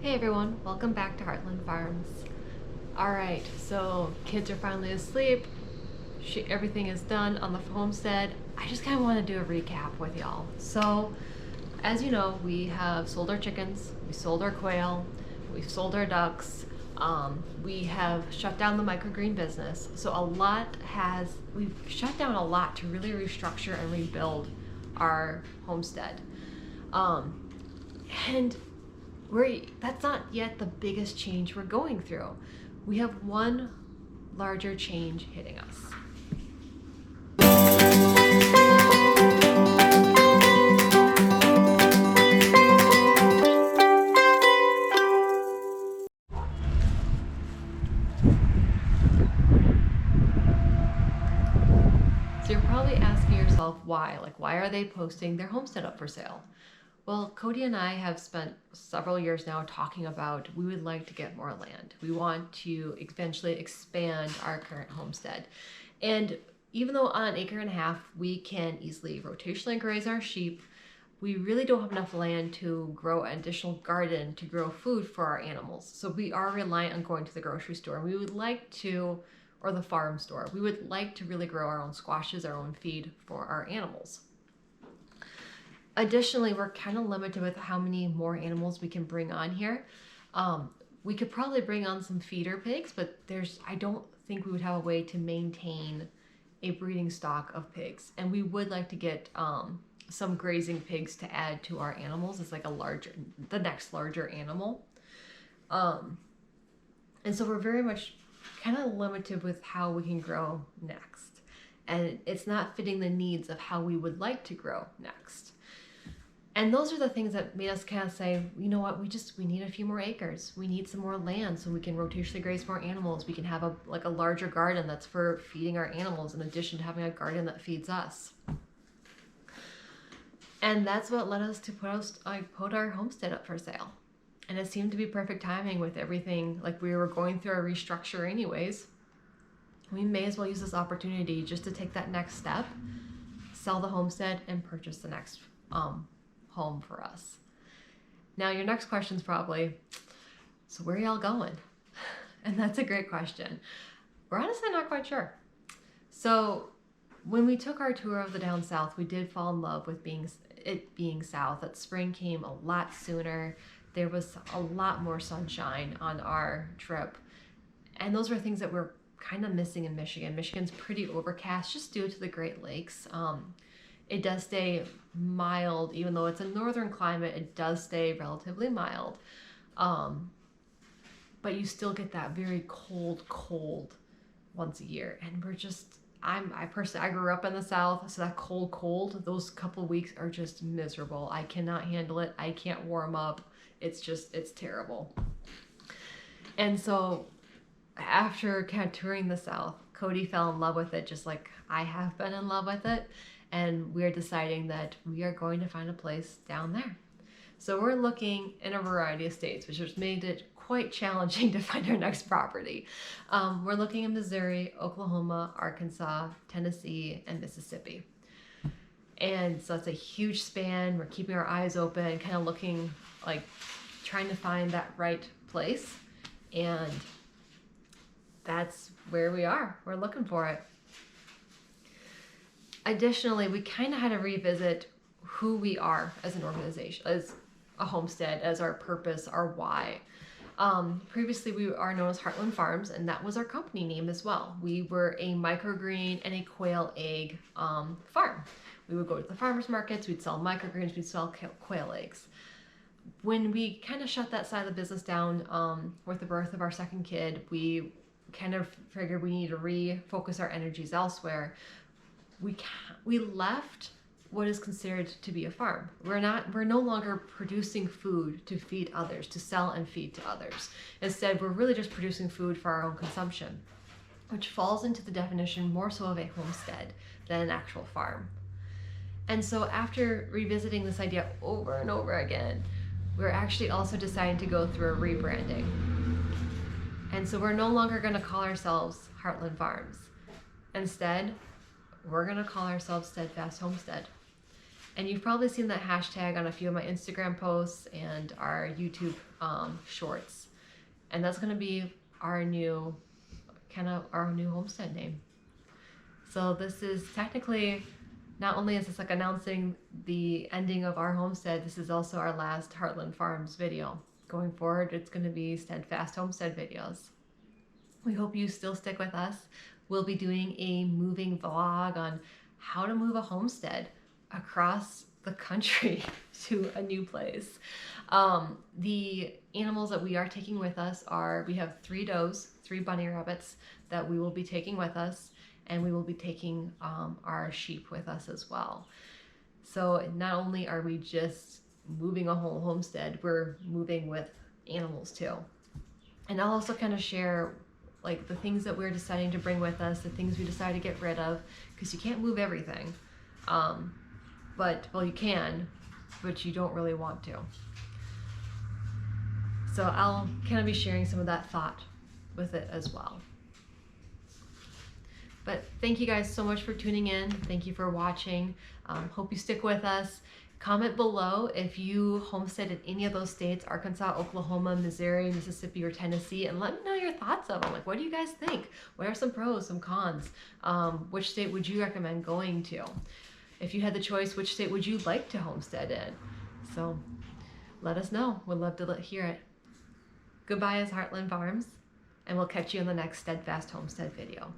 Hey everyone, welcome back to Heartland Farms. Alright, so kids are finally asleep, everything is done on the homestead. I just kind of want to do a recap with y'all. So, as you know, we have sold our chickens, we sold our quail, we've sold our ducks, we have shut down the microgreen business. So we've shut down a lot to really restructure and rebuild our homestead. And that's not yet the biggest change we're going through. We have one larger change hitting us. So you're probably asking yourself why? Why are they posting their homestead up for sale? Well, Cody and I have spent several years now talking about we would like to get more land. We want to eventually expand our current homestead. And even though on 1.5 acres we can easily rotationally graze our sheep, we really don't have enough land to grow an additional garden to grow food for our animals. So we are reliant on going to the grocery store. We would like to, or the farm store, we would like to really grow our own squashes, our own feed for our animals. Additionally, we're kind of limited with how many more animals we can bring on here. We could probably bring on some feeder pigs, but I don't think we would have a way to maintain a breeding stock of pigs. And we would like to get some grazing pigs to add to our animals as the next larger animal. And so we're very much kind of limited with how we can grow next. And it's not fitting the needs of how we would like to grow next. And those are the things that made us kind of say, you know what, we need a few more acres. We need some more land so we can rotationally graze more animals. We can have a larger garden that's for feeding our animals in addition to having a garden that feeds us. And that's what led us to put our homestead up for sale. And it seemed to be perfect timing with everything. We were going through a restructure anyways. We may as well use this opportunity just to take that next step, sell the homestead, and purchase the next home for us. Now your next question is probably, so where are y'all going? And that's a great question. We're honestly not quite sure. So when we took our tour of the down south, we did fall in love with it being south. That spring came a lot sooner. There was a lot more sunshine on our trip. And those were things that we're kind of missing in Michigan. Michigan's pretty overcast just due to the Great Lakes. It does stay mild, even though it's a northern climate, it does stay relatively mild. But you still get that very cold once a year. And I grew up in the South, so that cold, those couple weeks are just miserable. I cannot handle it. I can't warm up. It's terrible. And so after kind of touring the South, Cody fell in love with it just like I have been in love with it. And we're deciding that we are going to find a place down there. So we're looking in a variety of states, which has made it quite challenging to find our next property. We're looking in Missouri, Oklahoma, Arkansas, Tennessee, and Mississippi. And so it's a huge span. We're keeping our eyes open, kind of looking, trying to find that right place. And that's where we are. We're looking for it. Additionally, we kind of had to revisit who we are as an organization, as a homestead, as our purpose, our why. Previously, we are known as Heartland Farms, and that was our company name as well. We were a microgreen and a quail egg farm. We would go to the farmers markets, we'd sell microgreens, we'd sell quail eggs. When we kind of shut that side of the business down with the birth of our second kid, we kind of figured we need to refocus our energies elsewhere. We left what is considered to be a farm. We're no longer producing food to feed others, to sell and feed to others. Instead, we're really just producing food for our own consumption, which falls into the definition more so of a homestead than an actual farm. And so after revisiting this idea over and over again, we're actually also deciding to go through a rebranding. And so we're no longer going to call ourselves Heartland Farms. Instead, we're going to call ourselves Steadfast Homestead. And you've probably seen that hashtag on a few of my Instagram posts and our YouTube shorts. And that's going to be our new homestead name. So this is technically, not only is this like announcing the ending of our homestead, this is also our last Heartland Farms video. Going forward, it's going to be Steadfast homestead videos. We hope you still stick with us. We'll be doing a moving vlog on how to move a homestead across the country to a new place. The animals that we are taking with us are, we have 3 does, 3 bunny rabbits that we will be taking with us, and we will be taking our sheep with us as well. So not only are we just moving a whole homestead, we're moving with animals too. And I'll also kind of share like the things that we're deciding to bring with us, the things we decide to get rid of, because you can't move everything. But, well, you can, but you don't really want to. So I'll kind of be sharing some of that thought with it as well. But thank you guys so much for tuning in. Thank you for watching. Hope you stick with us. Comment below if you homestead in any of those states, Arkansas, Oklahoma, Missouri, Mississippi, or Tennessee, and let me know your thoughts of them. Like, what do you guys think? What are some pros, some cons? Which state would you recommend going to? If you had the choice, which state would you like to homestead in? So let us know. We'd love to hear it. Goodbye as Heartland Farms, and we'll catch you in the next Steadfast Homestead video.